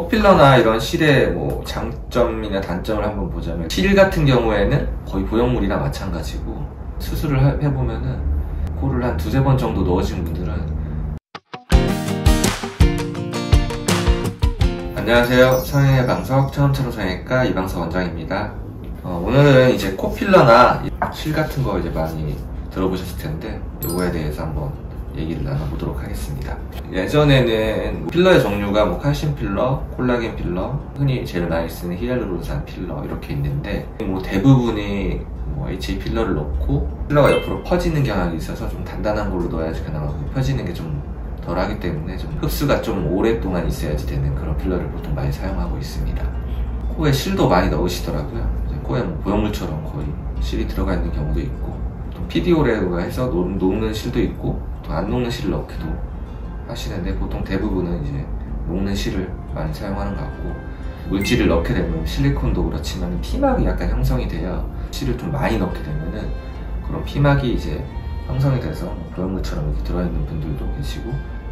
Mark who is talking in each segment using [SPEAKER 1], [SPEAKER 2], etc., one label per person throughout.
[SPEAKER 1] 코필러나 이런 실의 뭐 장점이나 단점을 한번 보자면, 실 같은 경우에는 거의 보형물이나 마찬가지고, 수술을 해보면은 코를 한 두세 번 정도 넣어진 분들은. 안녕하세요, 성형외과 방석 처음처럼 성형외과 이방석 원장입니다. 오늘은 이제 코필러나 실 같은 거 이제 많이 들어보셨을 텐데, 이거에 대해서 한번 얘기를 나눠보도록 하겠습니다. 예전에는 필러의 종류가 뭐 칼슘 필러, 콜라겐 필러, 흔히 제일 많이 쓰는 히알루론산 필러 이렇게 있는데, 뭐 대부분이 뭐 HA 필러를 넣고 필러가 옆으로 퍼지는 경향이 있어서 좀 단단한 걸로 넣어야지 그나마 펴지는 게 좀 덜하기 때문에 좀 흡수가 좀 오랫동안 있어야지 되는 그런 필러를 보통 많이 사용하고 있습니다. 코에 실도 많이 넣으시더라고요. 코에 뭐 보형물처럼 거의 실이 들어가 있는 경우도 있고, 또 PDO라고 해서 녹는 실도 있고, 또 안 녹는 실을 넣기도 하시는데, 보통 대부분은 이제 녹는 실을 많이 사용하는 것 같고, 물질을 넣게 되면 실리콘도 그렇지만 피막이 약간 형성이 돼요. 실을 좀 많이 넣게 되면은 그런 피막이 이제 형성이 돼서 보형물처럼 이렇게 들어있는 분들도 계시고,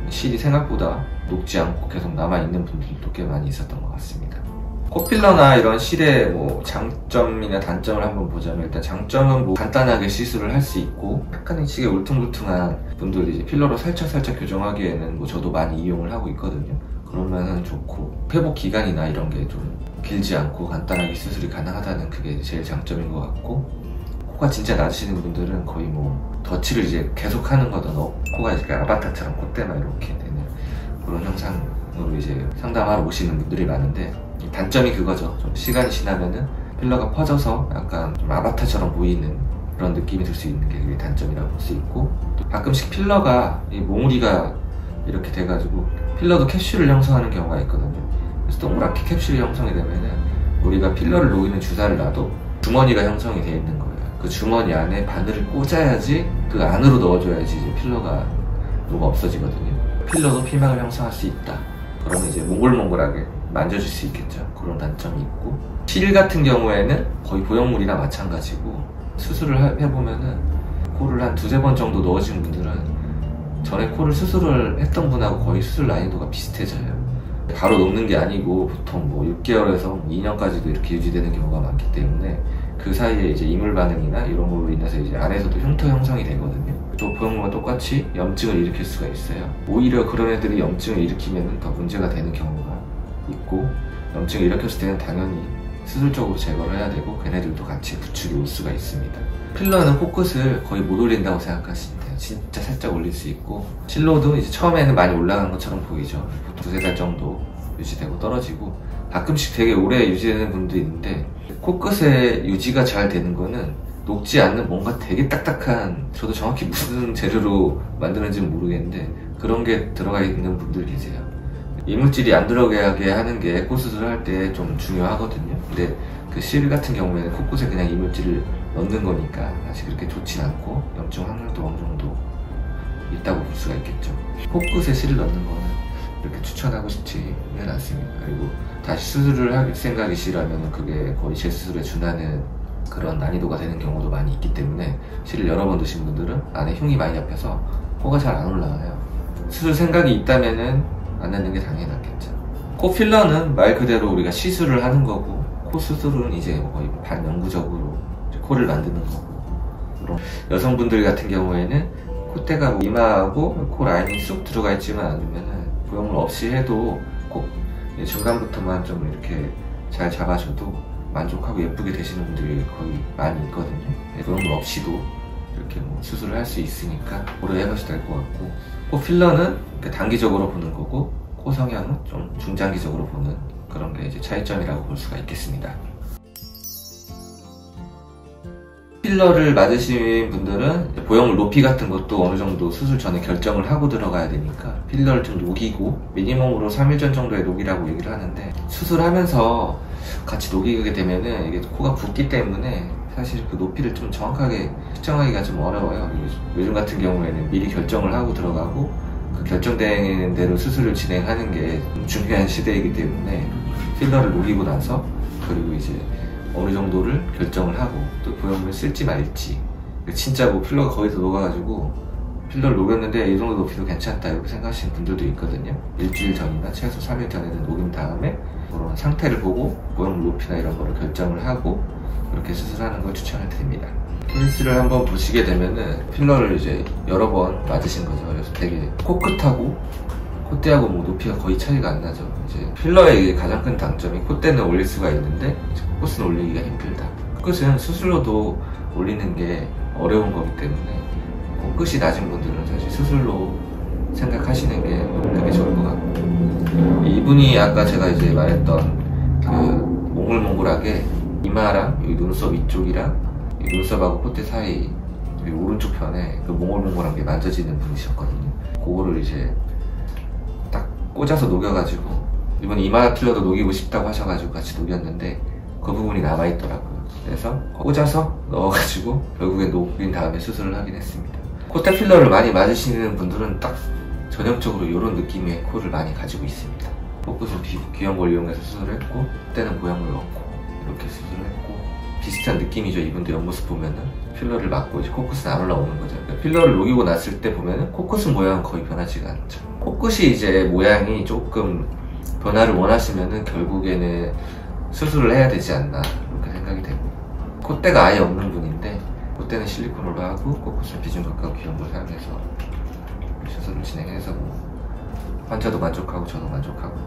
[SPEAKER 1] 실이 생각보다 녹지 않고 계속 남아있는 분들도 꽤 많이 있었던 것 같습니다. 코필러나 이런 실의 뭐 장점이나 단점을 한번 보자면, 일단 장점은 뭐 간단하게 시술을 할 수 있고, 약간의 시계 울퉁불퉁한 분들이 이제 필러로 살짝 교정하기에는 뭐 저도 많이 이용을 하고 있거든요. 그러면은 좋고, 회복 기간이나 이런 게 좀 길지 않고 간단하게 수술이 가능하다는 그게 제일 장점인 것 같고, 코가 진짜 낮으시는 분들은 거의 뭐 덧칠을 이제 계속 하는 거든, 코가 이렇게 아바타처럼 콧대만 이렇게 되는 그런 형상으로 이제 상담하러 오시는 분들이 많은데, 단점이 그거죠. 좀 시간이 지나면은 필러가 퍼져서 약간 좀 아바타처럼 보이는 그런 느낌이 들 수 있는 게 그게 단점이라고 볼 수 있고, 또 가끔씩 필러가 이 몽우리가 이렇게 돼가지고 필러도 캡슐을 형성하는 경우가 있거든요. 그래서 동그랗게 캡슐이 형성이 되면은 우리가 필러를 녹이는 주사를 놔도 주머니가 형성이 되어 있는 거예요. 그 주머니 안에 바늘을 꽂아야지, 그 안으로 넣어줘야지 이제 필러가 녹아 없어지거든요. 필러도 피막을 형성할 수 있다. 그러면 이제 몽글몽글하게 만져줄 수 있겠죠. 그런 단점이 있고, 실 같은 경우에는 거의 보형물이나 마찬가지고, 수술을 해보면은 코를 한 두세 번 정도 넣어진 분들은 전에 코를 수술을 했던 분하고 거의 수술 난이도가 비슷해져요. 바로 녹는 게 아니고 보통 뭐 6개월에서 2년까지도 이렇게 유지되는 경우가 많기 때문에, 그 사이에 이제 이물 반응이나 이런 걸로 인해서 이제 안에서도 흉터 형성이 되거든요. 또 보형물과 똑같이 염증을 일으킬 수가 있어요. 오히려 그런 애들이 염증을 일으키면 더 문제가 되는 경우가 있고, 염증을 일으켰을 때는 당연히 수술적으로 제거를 해야 되고, 걔네들도 같이 부축이 올 수가 있습니다. 필러는 코끝을 거의 못 올린다고 생각하시면 돼요. 진짜 살짝 올릴 수 있고, 실로도 이제 처음에는 많이 올라가는 것처럼 보이죠. 보통 두세 달 정도 유지되고 떨어지고, 가끔씩 되게 오래 유지되는 분도 있는데, 코끝의 유지가 잘 되는 거는 녹지 않는 뭔가 되게 딱딱한, 저도 정확히 무슨 재료로 만드는지는 모르겠는데 그런 게 들어가 있는 분들 계세요. 이물질이 안 들어가게 하는 게 코수술을 할 때 좀 중요하거든요. 근데 그 실 같은 경우에는 코끝에 그냥 이물질을 넣는 거니까 사실 그렇게 좋진 않고, 염증 확률도 어느 정도 있다고 볼 수가 있겠죠. 코끝에 실을 넣는 거는 그렇게 추천하고 싶지는 않습니다. 그리고 다시 수술을 할 생각이시라면 그게 거의 재수술에 준하는 그런 난이도가 되는 경우도 많이 있기 때문에, 실을 여러 번 드신 분들은 안에 흉이 많이 잡혀서 코가 잘 안 올라와요. 수술 생각이 있다면은 안 넣는 게 당연히 낫겠죠. 코 필러는 말 그대로 우리가 시술을 하는 거고, 코 수술은 이제 거의 반영구적으로 코를 만드는 거고, 여성분들 같은 경우에는 콧대가 뭐 이마하고 코 라인이 쑥 들어가 있지만 않으면은 보형물 없이 해도 꼭 중간부터만 좀 이렇게 잘 잡아줘도 만족하고 예쁘게 되시는 분들이 거의 많이 있거든요. 보형물 없이도 이렇게 뭐 수술을 할 수 있으니까 고려해 보셔도 될 것 같고, 코 필러는 단기적으로 보는 거고, 코 성형은 좀 중장기적으로 보는 그런 게 이제 차이점이라고 볼 수가 있겠습니다. 필러를 맞으신 분들은 보형물 높이 같은 것도 어느 정도 수술 전에 결정을 하고 들어가야 되니까, 필러를 좀 녹이고 미니멈으로 3일 전 정도에 녹이라고 얘기를 하는데, 수술하면서 같이 녹이게 되면은 이게 코가 붓기 때문에 사실 그 높이를 좀 정확하게 측정하기가 좀 어려워요. 요즘 같은 경우에는 미리 결정을 하고 들어가고, 그 결정된 대로 수술을 진행하는 게 중요한 시대이기 때문에, 필러를 녹이고 나서 그리고 이제 어느 정도를 결정을 하고, 또 보형물을 쓸지 말지, 진짜 뭐 필러가 거의 다 녹아가지고 필러를 녹였는데 이 정도 높이도 괜찮다 이렇게 생각하시는 분들도 있거든요. 일주일 전이나 최소 3일 전에는 녹인 다음에 상태를 보고 모형 높이나 이런 거를 결정을 하고 그렇게 수술하는 걸 추천을 드립니다. 케이스를 한번 보시게 되면은 필러를 이제 여러 번 맞으신 거죠. 그래서 되게 코끝하고 콧대하고 뭐 높이가 거의 차이가 안 나죠. 이제 필러의 가장 큰 단점이 콧대는 올릴 수가 있는데 코끝은 올리기가 힘들다. 코끝은 수술로도 올리는 게 어려운 거기 때문에 코끝이 낮은 분들은 사실 수술로 생각하시는 게 되게 좋을 것 같고, 이분이 아까 제가 이제 말했던 그 몽글몽글하게 이마랑 여기 눈썹 위쪽이랑 눈썹하고 콧대 사이 오른쪽 편에 그 몽글몽글한 게 만져지는 분이셨거든요. 그거를 이제 딱 꽂아서 녹여가지고, 이번 이마 필러도 녹이고 싶다고 하셔가지고 같이 녹였는데 그 부분이 남아있더라고요. 그래서 꽂아서 넣어가지고 결국엔 녹인 다음에 수술을 하긴 했습니다. 콧대 필러를 많이 맞으시는 분들은 딱 전형적으로 이런 느낌의 코를 많이 가지고 있습니다. 코끝은 귀염골 이용해서 수술을 했고, 콧대는 모양을 넣고 이렇게 수술을 했고, 비슷한 느낌이죠. 이분도 옆모습 보면은 필러를 맞고 이제 코끝은 안 올라오는 거죠. 그러니까 필러를 녹이고 났을 때 보면은 코끝은 모양은 거의 변하지가 않죠. 코끝이 이제 모양이 조금 변화를 원하시면은 결국에는 수술을 해야 되지 않나 그렇게 생각이 되고, 콧대가 아예 없는 분인데 콧대는 실리콘으로 하고 코끝은 비중각과 귀염을 사용해서 수술을 진행해서 뭐 환자도 만족하고 저도 만족하고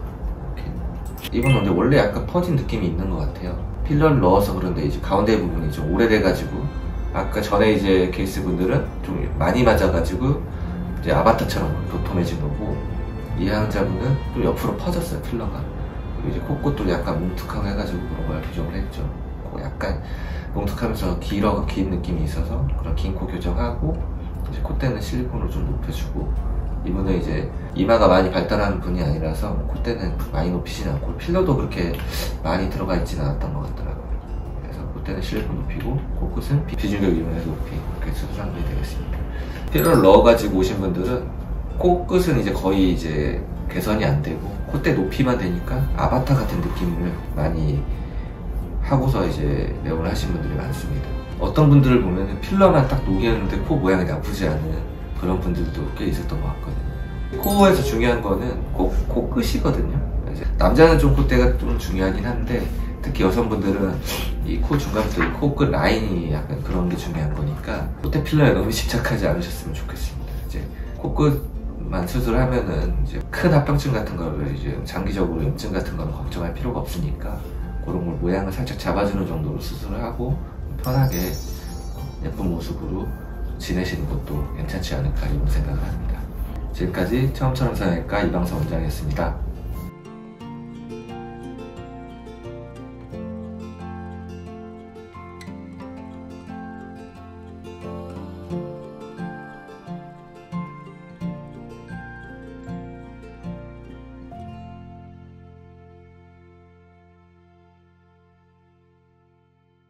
[SPEAKER 1] 이렇게. 이분은 근데 원래 약간 퍼진 느낌이 있는 것 같아요. 필러를 넣어서 그런데 이제 가운데 부분이 좀 오래돼가지고, 아까 전에 이제 케이스 분들은 좀 많이 맞아가지고 이제 아바타처럼 도톰해진 거고, 이 환자분은 좀 옆으로 퍼졌어요, 필러가. 그리고 이제 코끝도 약간 뭉툭하고 해가지고 그런 걸 교정을 했죠. 약간 뭉툭하면서 긴 느낌이 있어서 그런 긴 코 교정하고, 이제 콧대는 실리콘으로 좀 높여주고, 이분은 이제 이마가 많이 발달하는 분이 아니라서 콧대는 많이 높이진 않고 필러도 그렇게 많이 들어가 있지는 않았던 것 같더라고요. 그래서 콧대는 실리콘 높이고 코끝은 비중격 이용해서 높이, 이렇게 수술한 분이 되겠습니다. 필러를 넣어가지고 오신 분들은 코끝은 이제 거의 이제 개선이 안 되고 콧대 높이만 되니까 아바타 같은 느낌을 많이 하고서 이제 내원을 하신 분들이 많습니다. 어떤 분들을 보면 필러만 딱 녹였는데 코 모양이 나쁘지 않은 그런 분들도 꽤 있었던 것 같거든요. 코에서 중요한 거는 코끝이거든요. 남자는 좀 콧대가 좀 중요하긴 한데, 특히 여성분들은 이 코 중간부터 이 코끝 라인이 약간 그런 게 중요한 거니까 콧대 필러에 너무 집착하지 않으셨으면 좋겠습니다. 이제 코끝만 수술하면은 이제 큰 합병증 같은 거를 이제 장기적으로 염증 같은 거는 걱정할 필요가 없으니까 그런 걸 모양을 살짝 잡아주는 정도로 수술을 하고 편하게 예쁜 모습으로 지내시는 것도 괜찮지 않을까 이런 생각을 합니다. 지금까지 처음처럼 성형외과 이방서 원장이었습니다.